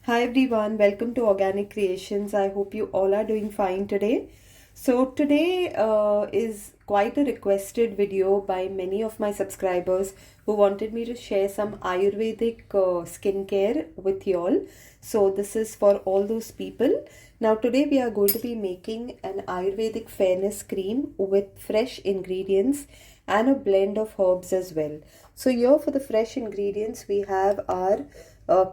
Hi everyone, welcome to Organic Creations. I hope you all are doing fine today. So today is quite a requested video by many of my subscribers who wanted me to share some Ayurvedic skincare with you all. So this is for all those people. Now today we are going to be making an Ayurvedic fairness cream with fresh ingredients and a blend of herbs as well. So here for the fresh ingredients we have our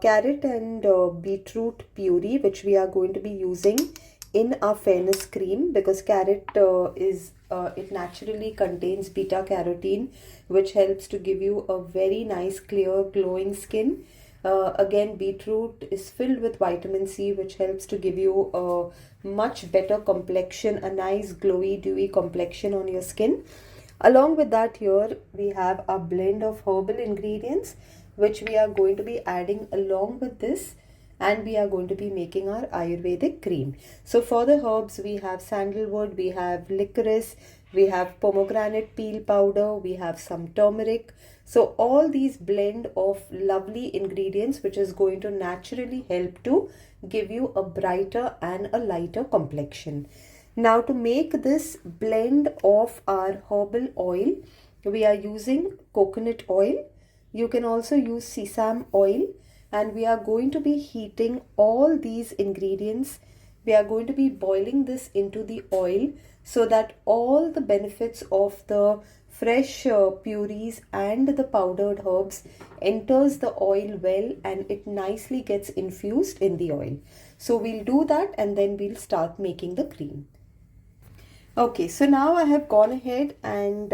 carrot and beetroot puree, which we are going to be using in our fairness cream, because carrot it naturally contains beta-carotene, which helps to give you a very nice clear glowing skin. Again, beetroot is filled with vitamin C, which helps to give you a much better complexion, a nice glowy dewy complexion on your skin. Along with that, here we have a blend of herbal ingredients which we are going to be adding along with this, and we are going to be making our Ayurvedic cream. So for the herbs, we have sandalwood, we have licorice, we have pomegranate peel powder, we have some turmeric. So all these blend of lovely ingredients which is going to naturally help to give you a brighter and a lighter complexion. Now to make this blend of our herbal oil, we are using coconut oil. You can also use sesame oil, and we are going to be heating all these ingredients. We are going to be boiling this into the oil so that all the benefits of the fresh purees and the powdered herbs enters the oil well, and it nicely gets infused in the oil. So we'll do that and then we'll start making the cream. Okay, so now I have gone ahead and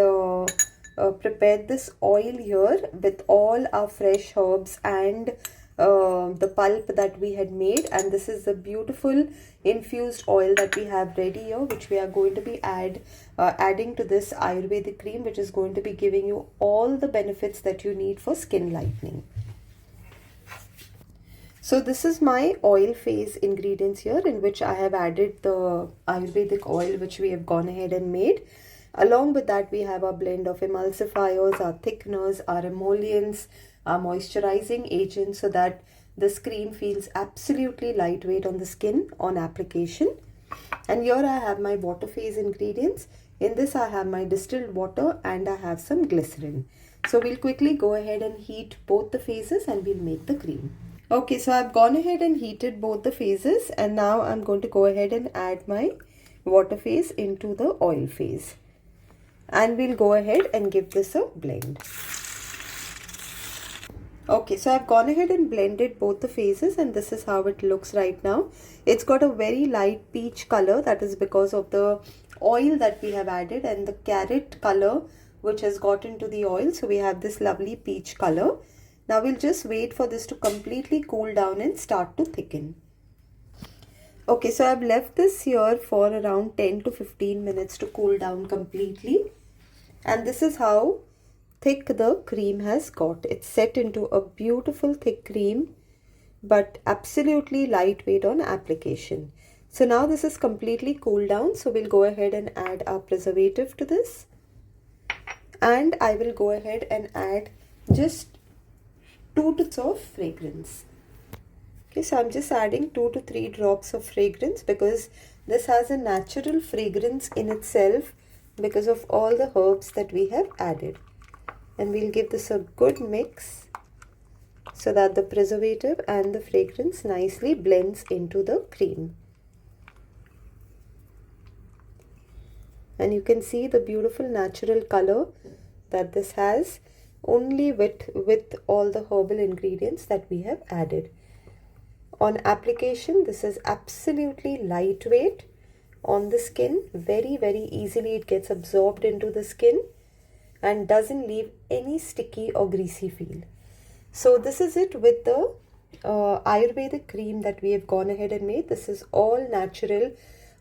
prepared this oil here with all our fresh herbs and the pulp that we had made, and this is the beautiful infused oil that we have ready here, which we are going to be adding to this Ayurvedic cream, which is going to be giving you all the benefits that you need for skin lightening. So this is my oil phase ingredients here, in which I have added the Ayurvedic oil which we have gone ahead and made. Along with that, we have our blend of emulsifiers, our thickeners, our emollients, our moisturizing agents, so that this cream feels absolutely lightweight on the skin on application. And here I have my water phase ingredients. In this I have my distilled water and I have some glycerin. So we'll quickly go ahead and heat both the phases and we'll make the cream. Okay, so I've gone ahead and heated both the phases, and now I'm going to go ahead and add my water phase into the oil phase. And we'll go ahead and give this a blend. Okay, so I've gone ahead and blended both the phases, and this is how it looks right now. It's got a very light peach color. That is because of the oil that we have added and the carrot color which has got into the oil. So we have this lovely peach color. Now we'll just wait for this to completely cool down and start to thicken. Okay, so I've left this here for around 10 to 15 minutes to cool down completely. And this is how thick the cream has got. It's set into a beautiful thick cream, but absolutely lightweight on application. So now this is completely cooled down. So we'll go ahead and add our preservative to this. And I will go ahead and add just 2 drops of fragrance. Okay, so I'm just adding 2 to 3 drops of fragrance because this has a natural fragrance in itself because of all the herbs that we have added. And we'll give this a good mix so that the preservative and the fragrance nicely blends into the cream. And you can see the beautiful natural color that this has only with all the herbal ingredients that we have added. On application, this is absolutely lightweight on the skin. Very, very easily it gets absorbed into the skin and doesn't leave any sticky or greasy feel. So this is it with the Ayurvedic cream that we have gone ahead and made. This is all natural,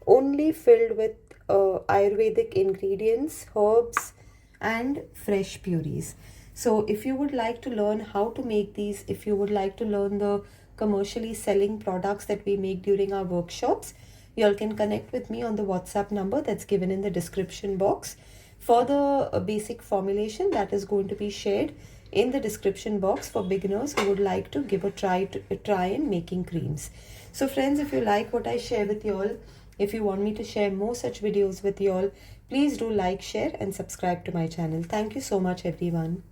only filled with Ayurvedic ingredients, herbs and fresh purees. So if you would like to learn how to make these, if you would like to learn the commercially selling products that we make during our workshops, you all can connect with me on the WhatsApp number that's given in the description box. For the basic formulation that is going to be shared in the description box for beginners who would like to give a try in making creams. So friends, if you like what I share with you all, if you want me to share more such videos with you all, please do like, share and subscribe to my channel. Thank you so much everyone.